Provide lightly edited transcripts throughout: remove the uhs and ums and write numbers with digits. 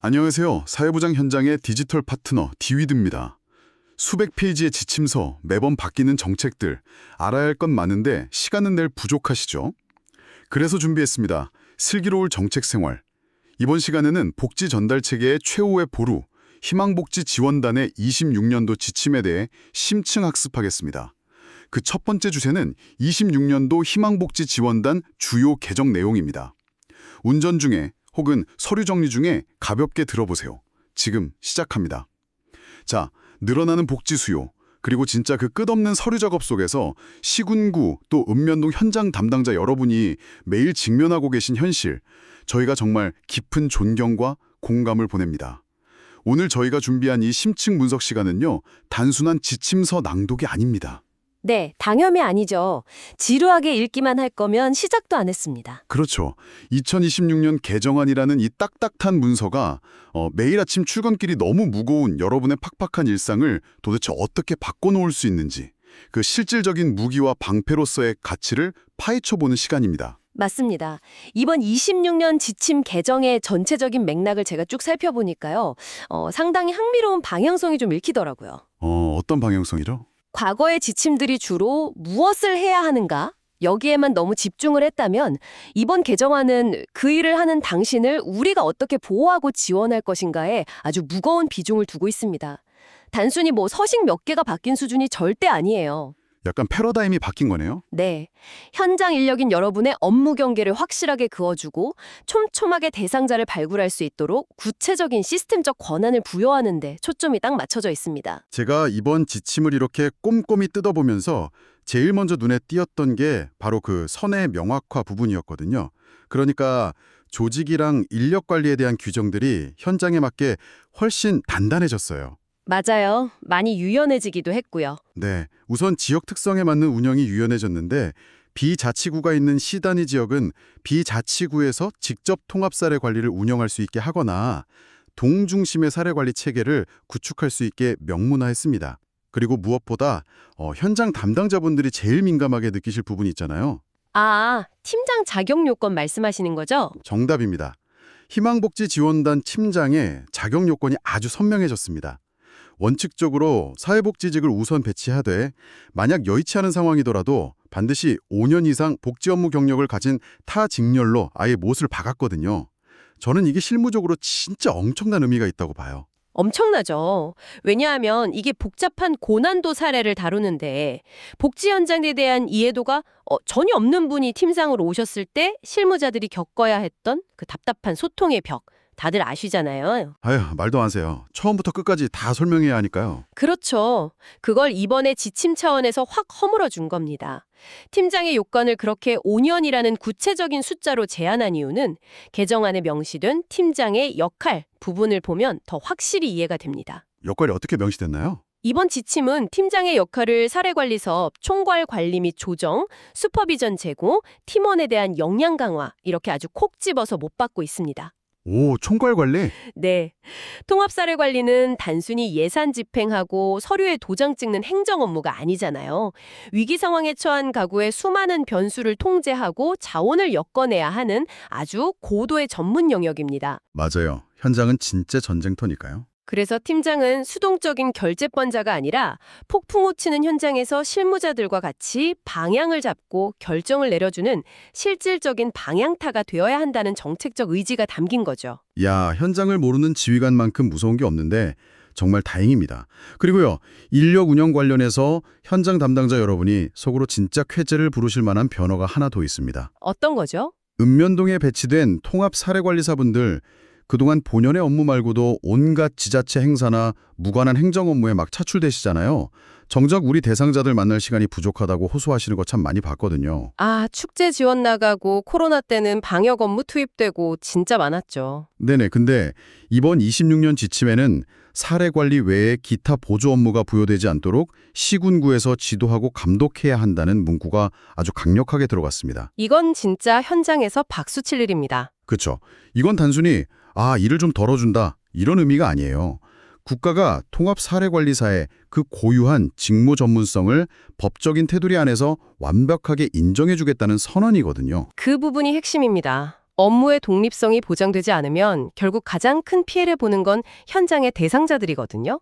안녕하세요. 사회부장 현장의 디지털 파트너 디위드입니다. 수백 페이지의 지침서, 매번 바뀌는 정책들, 알아야 할 건 많은데 시간은 늘 부족하시죠? 그래서 준비했습니다. 슬기로울 정책생활. 이번 시간에는 복지 전달 체계의 최후의 보루, 희망복지지원단의 26년도 지침에 대해 심층 학습하겠습니다. 그 첫 번째 주제는 26년도 희망복지지원단 주요 개정 내용입니다. 운전 중에 혹은 서류 정리 중에 가볍게 들어보세요. 지금 시작합니다. 자, 늘어나는 복지 수요, 그리고 진짜 그 끝없는 서류 작업 속에서 시군구 또 읍면동 현장 담당자 여러분이 매일 직면하고 계신 현실, 저희가 정말 깊은 존경과 공감을 보냅니다. 오늘 저희가 준비한 이 심층 분석 시간은요, 단순한 지침서 낭독이 아닙니다. 네, 당연히 아니죠. 지루하게 읽기만 할 거면 시작도 안 했습니다. 그렇죠. 2026년 개정안이라는 이 딱딱한 문서가 매일 아침 출근길이 너무 무거운 여러분의 팍팍한 일상을 도대체 어떻게 바꿔놓을 수 있는지, 그 실질적인 무기와 방패로서의 가치를 파헤쳐보는 시간입니다. 맞습니다. 이번 26년 지침 개정의 전체적인 맥락을 제가 쭉 살펴보니까요. 상당히 흥미로운 방향성이 좀 읽히더라고요. 어떤 방향성이죠? 과거의 지침들이 주로 무엇을 해야 하는가? 여기에만 너무 집중을 했다면 이번 개정안은 그 일을 하는 당신을 우리가 어떻게 보호하고 지원할 것인가에 아주 무거운 비중을 두고 있습니다. 단순히 서식 몇 개가 바뀐 수준이 절대 아니에요. 약간 패러다임이 바뀐 거네요? 네. 현장 인력인 여러분의 업무 경계를 확실하게 그어주고 촘촘하게 대상자를 발굴할 수 있도록 구체적인 시스템적 권한을 부여하는 데 초점이 딱 맞춰져 있습니다. 제가 이번 지침을 이렇게 꼼꼼히 뜯어보면서 제일 먼저 눈에 띄었던 게 바로 그 선의 명확화 부분이었거든요. 그러니까 조직이랑 인력 관리에 대한 규정들이 현장에 맞게 훨씬 단단해졌어요. 맞아요. 많이 유연해지기도 했고요. 네, 우선 지역 특성에 맞는 운영이 유연해졌는데 비자치구가 있는 시단위 지역은 비자치구에서 직접 통합 사례 관리를 운영할 수 있게 하거나 동중심의 사례 관리 체계를 구축할 수 있게 명문화했습니다. 그리고 무엇보다 현장 담당자분들이 제일 민감하게 느끼실 부분이 있잖아요. 팀장 자격 요건 말씀하시는 거죠? 정답입니다. 희망복지지원단 팀장의 자격 요건이 아주 선명해졌습니다. 원칙적으로 사회복지직을 우선 배치하되 만약 여의치 않은 상황이더라도 반드시 5년 이상 복지 업무 경력을 가진 타 직렬로 아예 못을 박았거든요. 저는 이게 실무적으로 진짜 엄청난 의미가 있다고 봐요. 엄청나죠. 왜냐하면 이게 복잡한 고난도 사례를 다루는데 복지 현장에 대한 이해도가 전혀 없는 분이 팀장으로 오셨을 때 실무자들이 겪어야 했던 그 답답한 소통의 벽, 다들 아시잖아요. 아휴, 말도 안 하세요. 처음부터 끝까지 다 설명해야 하니까요. 그렇죠. 그걸 이번에 지침 차원에서 확 허물어 준 겁니다. 팀장의 요건을 그렇게 5년이라는 구체적인 숫자로 제한한 이유는 개정안에 명시된 팀장의 역할 부분을 보면 더 확실히 이해가 됩니다. 역할이 어떻게 명시됐나요? 이번 지침은 팀장의 역할을 사례관리사업, 총괄 관리 및 조정, 슈퍼비전 제고, 팀원에 대한 역량 강화 이렇게 아주 콕 집어서 못 받고 있습니다. 오, 총괄 관리? 네. 통합사례관리는 단순히 예산 집행하고 서류에 도장 찍는 행정 업무가 아니잖아요. 위기 상황에 처한 가구의 수많은 변수를 통제하고 자원을 엮어내야 하는 아주 고도의 전문 영역입니다. 맞아요. 현장은 진짜 전쟁터니까요. 그래서 팀장은 수동적인 결재권자가 아니라 폭풍우 치는 현장에서 실무자들과 같이 방향을 잡고 결정을 내려주는 실질적인 방향타가 되어야 한다는 정책적 의지가 담긴 거죠. 야, 현장을 모르는 지휘관만큼 무서운 게 없는데 정말 다행입니다. 그리고요, 인력 운영 관련해서 현장 담당자 여러분이 속으로 진짜 쾌재를 부르실 만한 변화가 하나 더 있습니다. 어떤 거죠? 읍면동에 배치된 통합 사례관리사분들, 그동안 본연의 업무 말고도 온갖 지자체 행사나 무관한 행정 업무에 막 차출되시잖아요. 정작 우리 대상자들 만날 시간이 부족하다고 호소하시는 거 참 많이 봤거든요. 축제 지원 나가고 코로나 때는 방역 업무 투입되고 진짜 많았죠. 네네. 근데 이번 26년 지침에는 사례관리 외에 기타 보조 업무가 부여되지 않도록 시군구에서 지도하고 감독해야 한다는 문구가 아주 강력하게 들어갔습니다. 이건 진짜 현장에서 박수 칠 일입니다. 그렇죠. 이건 단순히 일을 좀 덜어준다 이런 의미가 아니에요. 국가가 통합사례관리사의 그 고유한 직무 전문성을 법적인 테두리 안에서 완벽하게 인정해주겠다는 선언이거든요. 그 부분이 핵심입니다. 업무의 독립성이 보장되지 않으면 결국 가장 큰 피해를 보는 건 현장의 대상자들이거든요.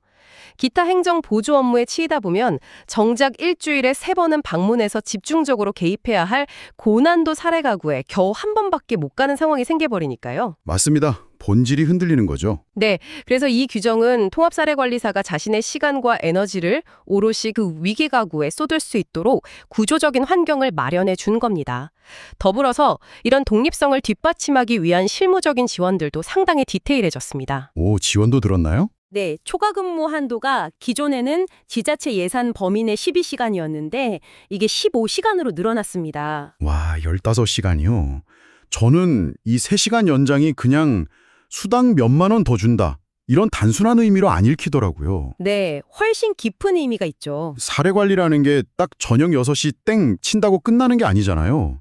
기타 행정 보조 업무에 치이다 보면 정작 일주일에 3번은 방문해서 집중적으로 개입해야 할 고난도 사례 가구에 겨우 한 번밖에 못 가는 상황이 생겨버리니까요. 맞습니다. 본질이 흔들리는 거죠. 네, 그래서 이 규정은 통합사례관리사가 자신의 시간과 에너지를 오롯이 그 위기 가구에 쏟을 수 있도록 구조적인 환경을 마련해 준 겁니다. 더불어서 이런 독립성을 뒷받침하기 위한 실무적인 지원들도 상당히 디테일해졌습니다. 오, 지원도 들었나요? 네, 초과 근무 한도가 기존에는 지자체 예산 범위 내 12시간이었는데 이게 15시간으로 늘어났습니다. 와, 15시간이요. 저는 이 3시간 연장이 그냥 수당 몇만 원 더 준다, 이런 단순한 의미로 안 읽히더라고요. 네, 훨씬 깊은 의미가 있죠. 사례 관리라는 게 딱 저녁 6시 땡 친다고 끝나는 게 아니잖아요.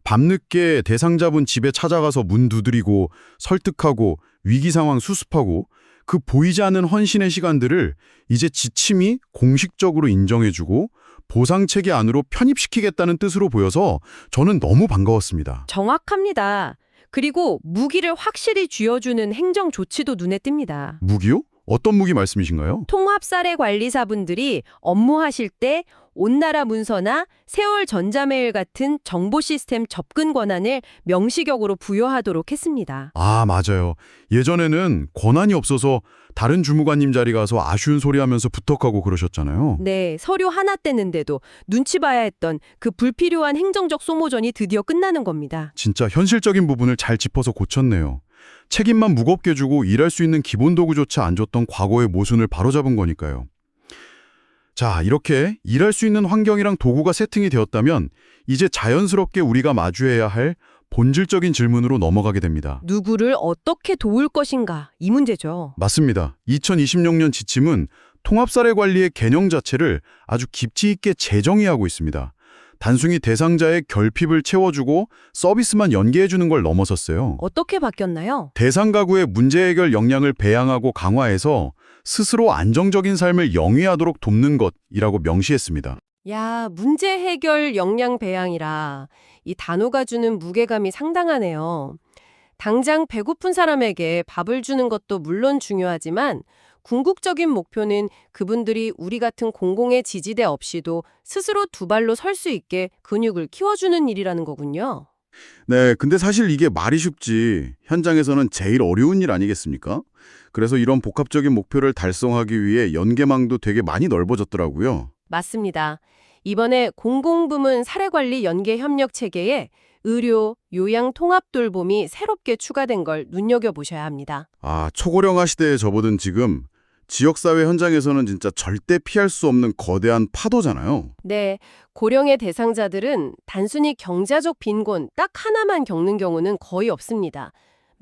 밤늦게 대상자분 집에 찾아가서 문 두드리고 설득하고 위기 상황 수습하고 그 보이지 않는 헌신의 시간들을 이제 지침이 공식적으로 인정해주고 보상체계 안으로 편입시키겠다는 뜻으로 보여서 저는 너무 반가웠습니다. 정확합니다. 그리고 무기를 확실히 쥐어주는 행정 조치도 눈에 띕니다. 무기요? 어떤 무기 말씀이신가요? 통합사례관리사분들이 업무하실 때 온나라 문서나 세월 전자메일 같은 정보 시스템 접근 권한을 명시적으로 부여하도록 했습니다. 아, 맞아요. 예전에는 권한이 없어서 다른 주무관님 자리 가서 아쉬운 소리 하면서 부탁하고 그러셨잖아요. 네, 서류 하나 떼는데도 눈치 봐야 했던 그 불필요한 행정적 소모전이 드디어 끝나는 겁니다. 진짜 현실적인 부분을 잘 짚어서 고쳤네요. 책임만 무겁게 주고 일할 수 있는 기본 도구조차 안 줬던 과거의 모순을 바로잡은 거니까요. 자, 이렇게 일할 수 있는 환경이랑 도구가 세팅이 되었다면 이제 자연스럽게 우리가 마주해야 할 본질적인 질문으로 넘어가게 됩니다. 누구를 어떻게 도울 것인가, 이 문제죠. 맞습니다. 2026년 지침은 통합사례 관리의 개념 자체를 아주 깊이 있게 재정의하고 있습니다. 단순히 대상자의 결핍을 채워주고 서비스만 연계해주는 걸 넘어섰어요. 어떻게 바뀌었나요? 대상 가구의 문제 해결 역량을 배양하고 강화해서 스스로 안정적인 삶을 영위하도록 돕는 것이라고 명시했습니다. 야, 문제 해결 역량 배양이라 이 단어가 주는 무게감이 상당하네요. 당장 배고픈 사람에게 밥을 주는 것도 물론 중요하지만 궁극적인 목표는 그분들이 우리 같은 공공의 지지대 없이도 스스로 두 발로 설 수 있게 근육을 키워주는 일이라는 거군요. 네, 근데 사실 이게 말이 쉽지 현장에서는 제일 어려운 일 아니겠습니까? 그래서 이런 복합적인 목표를 달성하기 위해 연계망도 되게 많이 넓어졌더라고요. 맞습니다. 이번에 공공부문 사례관리 연계협력 체계에 의료, 요양 통합 돌봄이 새롭게 추가된 걸 눈여겨보셔야 합니다. 아, 초고령화 시대에 접어든 지금 지역사회 현장에서는 진짜 절대 피할 수 없는 거대한 파도잖아요. 네, 고령의 대상자들은 단순히 경제적 빈곤 딱 하나만 겪는 경우는 거의 없습니다.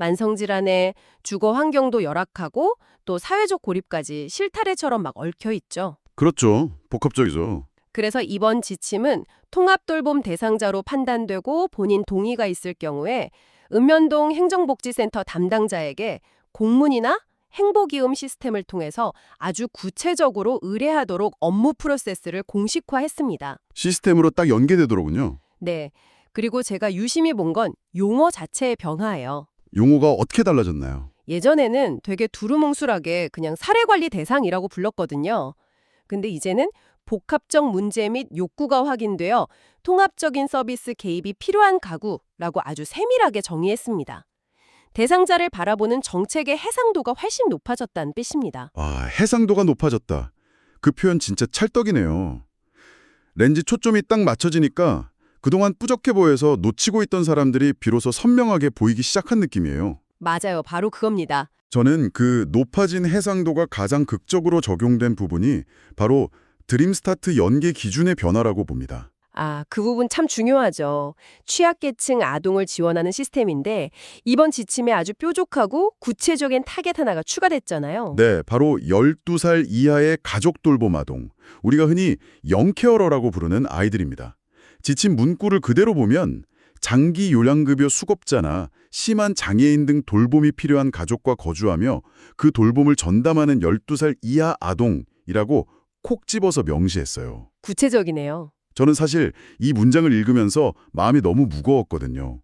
만성질환에 주거 환경도 열악하고 또 사회적 고립까지 실타래처럼 막 얽혀 있죠. 그렇죠. 복합적이죠. 그래서 이번 지침은 통합돌봄 대상자로 판단되고 본인 동의가 있을 경우에 읍면동 행정복지센터 담당자에게 공문이나 행보기음 시스템을 통해서 아주 구체적으로 의뢰하도록 업무 프로세스를 공식화했습니다. 시스템으로 딱 연계되더라군요. 네, 그리고 제가 유심히 본 건 용어 자체의 변화예요. 용어가 어떻게 달라졌나요? 예전에는 되게 두루뭉술하게 그냥 사례관리 대상이라고 불렀거든요. 근데 이제는 복합적 문제 및 욕구가 확인되어 통합적인 서비스 개입이 필요한 가구라고 아주 세밀하게 정의했습니다. 대상자를 바라보는 정책의 해상도가 훨씬 높아졌다는 뜻입니다. 와, 해상도가 높아졌다. 그 표현 진짜 찰떡이네요. 렌즈 초점이 딱 맞춰지니까 그동안 뿌옇게 보여서 놓치고 있던 사람들이 비로소 선명하게 보이기 시작한 느낌이에요. 맞아요. 바로 그겁니다. 저는 그 높아진 해상도가 가장 극적으로 적용된 부분이 바로 드림스타트 연계 기준의 변화라고 봅니다. 아, 그 부분 참 중요하죠. 취약계층 아동을 지원하는 시스템인데 이번 지침에 아주 뾰족하고 구체적인 타겟 하나가 추가됐잖아요. 네, 바로 12살 이하의 가족 돌봄 아동, 우리가 흔히 영케어러라고 부르는 아이들입니다. 지침 문구를 그대로 보면 장기 요양급여 수급자나 심한 장애인 등 돌봄이 필요한 가족과 거주하며 그 돌봄을 전담하는 12살 이하 아동이라고 콕 집어서 명시했어요. 구체적이네요. 저는 사실 이 문장을 읽으면서 마음이 너무 무거웠거든요.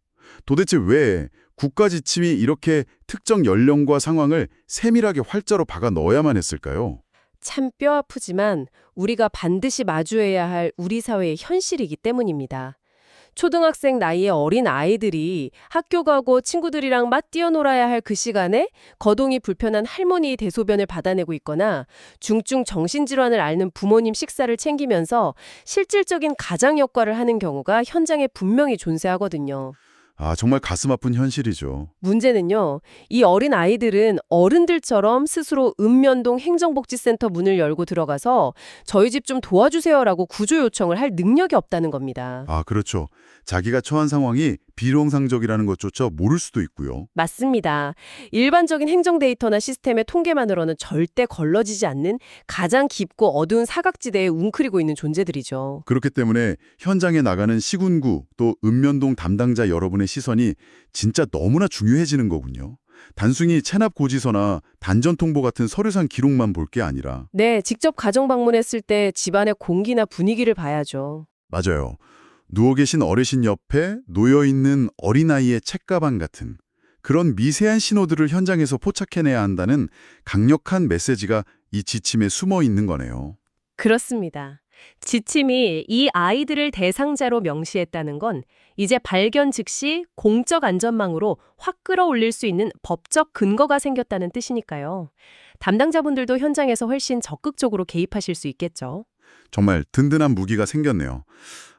도대체 왜 국가 지침이 이렇게 특정 연령과 상황을 세밀하게 활자로 박아 넣어야만 했을까요? 참 뼈아프지만 우리가 반드시 마주해야 할 우리 사회의 현실이기 때문입니다. 초등학생 나이의 어린 아이들이 학교 가고 친구들이랑 막 뛰어놀아야 할 그 시간에 거동이 불편한 할머니의 대소변을 받아내고 있거나 중증 정신질환을 앓는 부모님 식사를 챙기면서 실질적인 가장 역할을 하는 경우가 현장에 분명히 존재하거든요. 아, 정말 가슴 아픈 현실이죠. 문제는요, 이 어린 아이들은 어른들처럼 스스로 읍면동 행정복지센터 문을 열고 들어가서 저희 집 좀 도와주세요라고 구조 요청을 할 능력이 없다는 겁니다. 아, 그렇죠. 자기가 처한 상황이 비정상적이라는 것조차 모를 수도 있고요. 맞습니다. 일반적인 행정 데이터나 시스템의 통계만으로는 절대 걸러지지 않는 가장 깊고 어두운 사각지대에 웅크리고 있는 존재들이죠. 그렇기 때문에 현장에 나가는 시군구 또 읍면동 담당자 여러분의 시선이 진짜 너무나 중요해지는 거군요. 단순히 체납 고지서나 단전 통보 같은 서류상 기록만 볼 게 아니라. 네, 직접 가정 방문했을 때 집안의 공기나 분위기를 봐야죠. 맞아요. 누워 계신 어르신 옆에 놓여있는 어린아이의 책가방 같은 그런 미세한 신호들을 현장에서 포착해내야 한다는 강력한 메시지가 이 지침에 숨어 있는 거네요. 그렇습니다. 지침이 이 아이들을 대상자로 명시했다는 건 이제 발견 즉시 공적 안전망으로 확 끌어올릴 수 있는 법적 근거가 생겼다는 뜻이니까요. 담당자분들도 현장에서 훨씬 적극적으로 개입하실 수 있겠죠. 정말 든든한 무기가 생겼네요.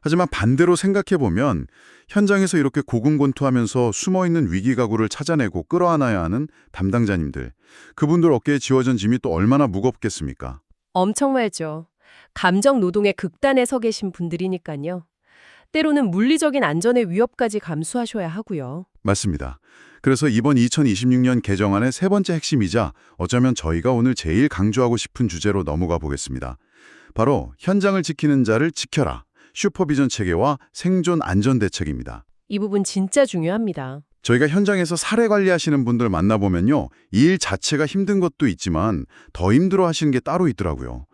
하지만 반대로 생각해보면 현장에서 이렇게 고군분투하면서 숨어있는 위기가구를 찾아내고 끌어안아야 하는 담당자님들, 그분들 어깨에 지워진 짐이 또 얼마나 무겁겠습니까? 엄청 말죠. 감정 노동의 극단에 서 계신 분들이니까요. 때로는 물리적인 안전의 위협까지 감수하셔야 하고요. 맞습니다. 그래서 이번 2026년 개정안의 세 번째 핵심이자 어쩌면 저희가 오늘 제일 강조하고 싶은 주제로 넘어가 보겠습니다. 바로 현장을 지키는 자를 지켜라. 슈퍼비전 체계와 생존 안전 대책입니다. 이 부분 진짜 중요합니다. 저희가 현장에서 사례 관리하시는 분들 만나보면요. 이 일 자체가 힘든 것도 있지만 더 힘들어 하시는 게 따로 있더라고요.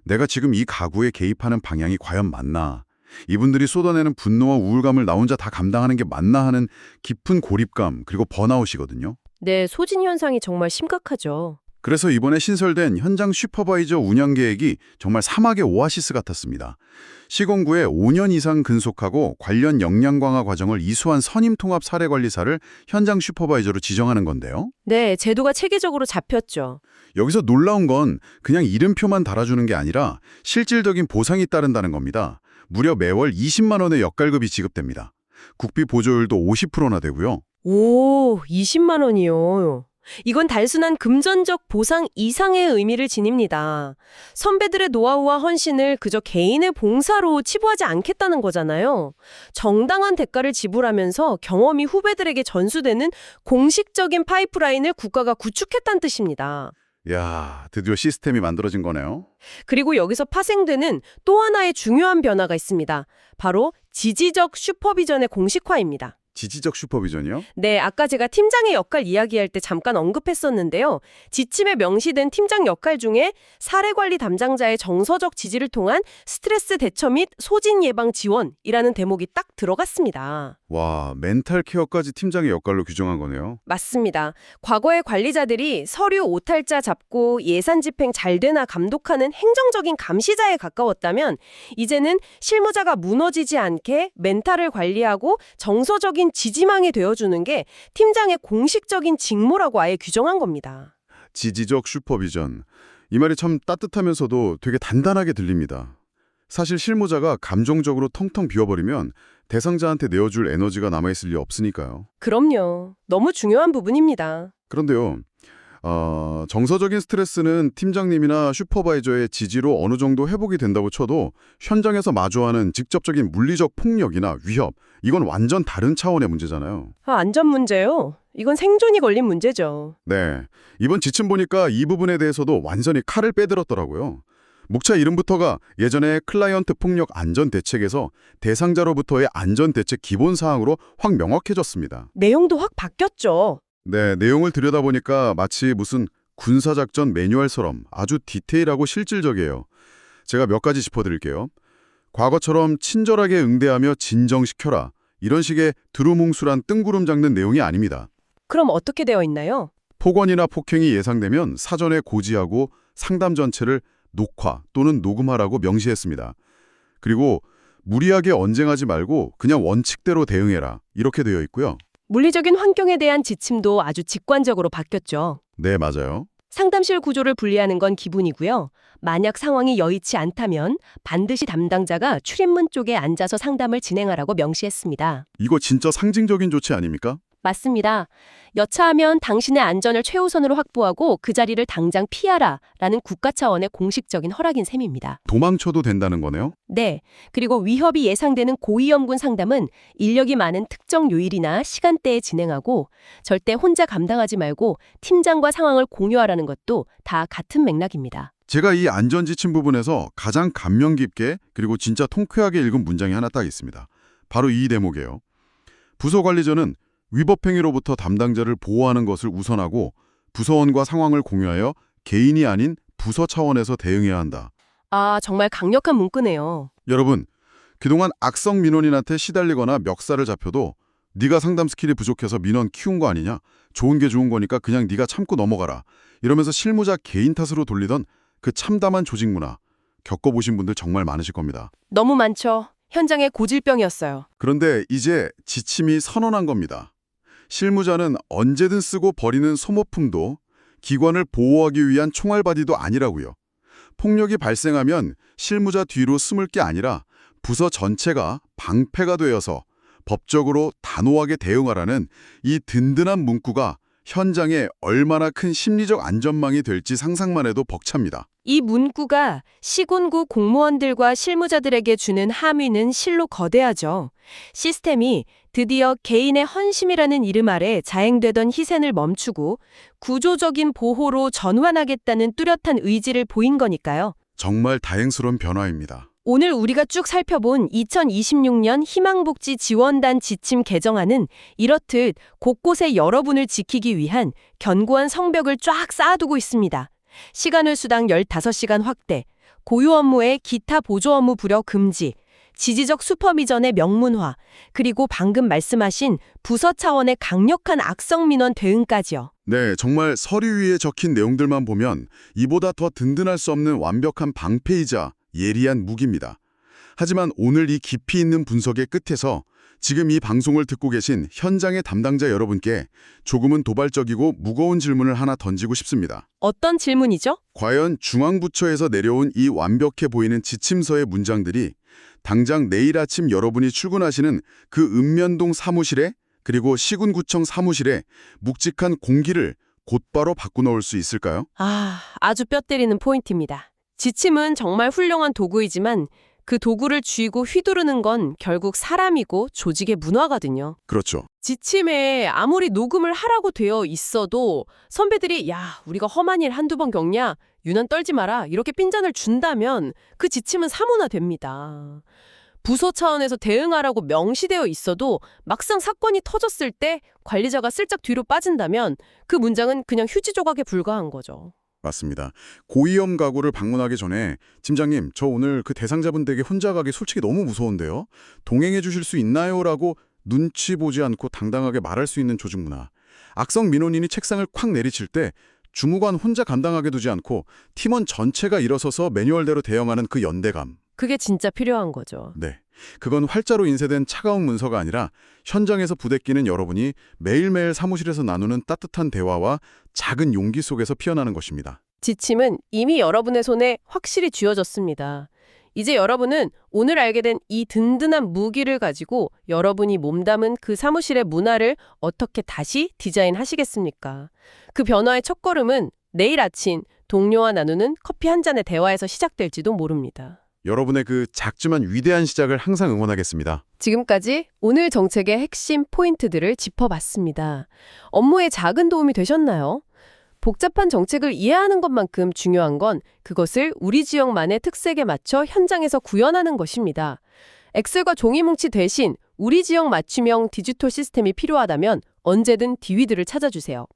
내가 지금 이 가구에 개입하는 방향이 과연 맞나? 이분들이 쏟아내는 분노와 우울감을 나 혼자 다 감당하는 게 맞나 하는 깊은 고립감 그리고 번아웃이거든요. 네, 소진 현상이 정말 심각하죠. 그래서 이번에 신설된 현장 슈퍼바이저 운영 계획이 정말 사막의 오아시스 같았습니다. 시공구에 5년 이상 근속하고 관련 역량 강화 과정을 이수한 선임 통합 사례 관리사를 현장 슈퍼바이저로 지정하는 건데요. 네, 제도가 체계적으로 잡혔죠. 여기서 놀라운 건 그냥 이름표만 달아주는 게 아니라 실질적인 보상이 따른다는 겁니다. 무려 매월 20만 원의 역갈급이 지급됩니다. 국비 보조율도 50%나 되고요. 오, 20만 원이요. 이건 단순한 금전적 보상 이상의 의미를 지닙니다. 선배들의 노하우와 헌신을 그저 개인의 봉사로 치부하지 않겠다는 거잖아요. 정당한 대가를 지불하면서 경험이 후배들에게 전수되는 공식적인 파이프라인을 국가가 구축했다는 뜻입니다. 야, 드디어 시스템이 만들어진 거네요. 그리고 여기서 파생되는 또 하나의 중요한 변화가 있습니다. 바로 지지적 슈퍼비전의 공식화입니다. 지지적 슈퍼비전이요? 네, 아까 제가 팀장의 역할 이야기할 때 잠깐 언급했었는데요. 지침에 명시된 팀장 역할 중에 사례관리 담당자의 정서적 지지를 통한 스트레스 대처 및 소진 예방 지원이라는 대목이 딱 들어갔습니다. 와, 멘탈 케어까지 팀장의 역할로 규정한 거네요. 맞습니다. 과거의 관리자들이 서류 오탈자 잡고 예산 집행 잘 되나 감독하는 행정적인 감시자에 가까웠다면 이제는 실무자가 무너지지 않게 멘탈을 관리하고 정서적인 지지망이 되어주는 게 팀장의 공식적인 직무라고 아예 규정한 겁니다. 지지적 슈퍼비전. 이 말이 참 따뜻하면서도 되게 단단하게 들립니다. 사실 실무자가 감정적으로 텅텅 비워버리면 대상자한테 내어줄 에너지가 남아있을 리 없으니까요. 그럼요. 너무 중요한 부분입니다. 그런데요. 정서적인 스트레스는 팀장님이나 슈퍼바이저의 지지로 어느 정도 회복이 된다고 쳐도 현장에서 마주하는 직접적인 물리적 폭력이나 위협, 이건 완전 다른 차원의 문제잖아요. 안전 문제요? 이건 생존이 걸린 문제죠. 네, 이번 지침 보니까 이 부분에 대해서도 완전히 칼을 빼들었더라고요. 목차 이름부터가 예전에 클라이언트 폭력 안전 대책에서 대상자로부터의 안전 대책 기본 사항으로 확 명확해졌습니다. 내용도 확 바뀌었죠. 네, 내용을 들여다보니까 마치 무슨 군사작전 매뉴얼처럼 아주 디테일하고 실질적이에요. 제가 몇 가지 짚어드릴게요. 과거처럼 친절하게 응대하며 진정시켜라. 이런 식의 두루뭉술한 뜬구름 잡는 내용이 아닙니다. 그럼 어떻게 되어 있나요? 폭언이나 폭행이 예상되면 사전에 고지하고 상담 전체를 녹화 또는 녹음하라고 명시했습니다. 그리고 무리하게 언쟁하지 말고 그냥 원칙대로 대응해라 이렇게 되어 있고요. 물리적인 환경에 대한 지침도 아주 직관적으로 바뀌었죠. 네, 맞아요. 상담실 구조를 분리하는 건 기본이고요. 만약 상황이 여의치 않다면 반드시 담당자가 출입문 쪽에 앉아서 상담을 진행하라고 명시했습니다. 이거 진짜 상징적인 조치 아닙니까? 맞습니다. 여차하면 당신의 안전을 최우선으로 확보하고 그 자리를 당장 피하라 라는 국가 차원의 공식적인 허락인 셈입니다. 도망쳐도 된다는 거네요. 네. 그리고 위협이 예상되는 고위험군 상담은 인력이 많은 특정 요일이나 시간대에 진행하고 절대 혼자 감당하지 말고 팀장과 상황을 공유하라는 것도 다 같은 맥락입니다. 제가 이 안전지침 부분에서 가장 감명 깊게 그리고 진짜 통쾌하게 읽은 문장이 하나 딱 있습니다. 바로 이 대목이에요. 부서 관리자는 위법행위로부터 담당자를 보호하는 것을 우선하고 부서원과 상황을 공유하여 개인이 아닌 부서 차원에서 대응해야 한다. 아, 정말 강력한 문구네요. 여러분, 그동안 악성 민원인한테 시달리거나 멱살을 잡혀도 네가 상담 스킬이 부족해서 민원 키운 거 아니냐? 좋은 게 좋은 거니까 그냥 네가 참고 넘어가라. 이러면서 실무자 개인 탓으로 돌리던 그 참담한 조직 문화 겪어보신 분들 정말 많으실 겁니다. 너무 많죠. 현장의 고질병이었어요. 그런데 이제 지침이 선언한 겁니다. 실무자는 언제든 쓰고 버리는 소모품도 기관을 보호하기 위한 총알바디도 아니라고요. 폭력이 발생하면 실무자 뒤로 숨을 게 아니라 부서 전체가 방패가 되어서 법적으로 단호하게 대응하라는 이 든든한 문구가 현장에 얼마나 큰 심리적 안전망이 될지 상상만 해도 벅찹니다. 이 문구가 시군구 공무원들과 실무자들에게 주는 함의는 실로 거대하죠. 시스템이 드디어 개인의 헌심이라는 이름 아래 자행되던 희생을 멈추고 구조적인 보호로 전환하겠다는 뚜렷한 의지를 보인 거니까요. 정말 다행스러운 변화입니다. 오늘 우리가 쭉 살펴본 2026년 희망복지 지원단 지침 개정안은 이렇듯 곳곳에 여러분을 지키기 위한 견고한 성벽을 쫙 쌓아두고 있습니다. 시간을 수당 15시간 확대, 고유 업무에 기타 보조 업무 불여 금지, 지지적 슈퍼비전의 명문화, 그리고 방금 말씀하신 부서 차원의 강력한 악성 민원 대응까지요. 네, 정말 서류 위에 적힌 내용들만 보면 이보다 더 든든할 수 없는 완벽한 방패이자 예리한 무기입니다. 하지만 오늘 이 깊이 있는 분석의 끝에서 지금 이 방송을 듣고 계신 현장의 담당자 여러분께 조금은 도발적이고 무거운 질문을 하나 던지고 싶습니다. 어떤 질문이죠? 과연 중앙부처에서 내려온 이 완벽해 보이는 지침서의 문장들이 당장 내일 아침 여러분이 출근하시는 그 읍면동 사무실에 그리고 시군구청 사무실에 묵직한 공기를 곧바로 바꿔놓을 수 있을까요? 아주 뼈 때리는 포인트입니다. 지침은 정말 훌륭한 도구이지만 그 도구를 쥐고 휘두르는 건 결국 사람이고 조직의 문화거든요. 그렇죠. 지침에 아무리 녹음을 하라고 되어 있어도 선배들이 야, 우리가 험한 일 한두 번 겪냐? 유난 떨지 마라. 이렇게 핀잔을 준다면 그 지침은 사문화됩니다. 부서 차원에서 대응하라고 명시되어 있어도 막상 사건이 터졌을 때 관리자가 슬쩍 뒤로 빠진다면 그 문장은 그냥 휴지 조각에 불과한 거죠. 맞습니다. 고위험 가구를 방문하기 전에 팀장님, 저 오늘 그 대상자분 댁에 혼자 가기 솔직히 너무 무서운데요. 동행해 주실 수 있나요? 라고 눈치 보지 않고 당당하게 말할 수 있는 조직 문화. 악성 민원인이 책상을 콱 내리칠 때 주무관 혼자 감당하게 두지 않고 팀원 전체가 일어서서 매뉴얼대로 대응하는 그 연대감. 그게 진짜 필요한 거죠. 네. 그건 활자로 인쇄된 차가운 문서가 아니라 현장에서 부대끼는 여러분이 매일매일 사무실에서 나누는 따뜻한 대화와 작은 용기 속에서 피어나는 것입니다. 지침은 이미 여러분의 손에 확실히 쥐어졌습니다. 이제 여러분은 오늘 알게 된 이 든든한 무기를 가지고 여러분이 몸담은 그 사무실의 문화를 어떻게 다시 디자인하시겠습니까? 그 변화의 첫걸음은 내일 아침 동료와 나누는 커피 한 잔의 대화에서 시작될지도 모릅니다. 여러분의 그 작지만 위대한 시작을 항상 응원하겠습니다. 지금까지 오늘 정책의 핵심 포인트들을 짚어봤습니다. 업무에 작은 도움이 되셨나요? 복잡한 정책을 이해하는 것만큼 중요한 건 그것을 우리 지역만의 특색에 맞춰 현장에서 구현하는 것입니다. 엑셀과 종이뭉치 대신 우리 지역 맞춤형 디지털 시스템이 필요하다면 언제든 디위드를 찾아주세요.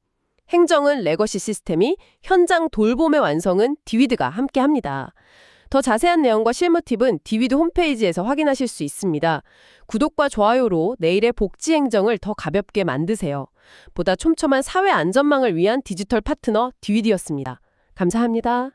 행정은 레거시 시스템이, 현장 돌봄의 완성은 디위드가 함께합니다. 더 자세한 내용과 실무 팁은 디위드 홈페이지에서 확인하실 수 있습니다. 구독과 좋아요로 내일의 복지 행정을 더 가볍게 만드세요. 보다 촘촘한 사회 안전망을 위한 디지털 파트너 디위드였습니다. 감사합니다.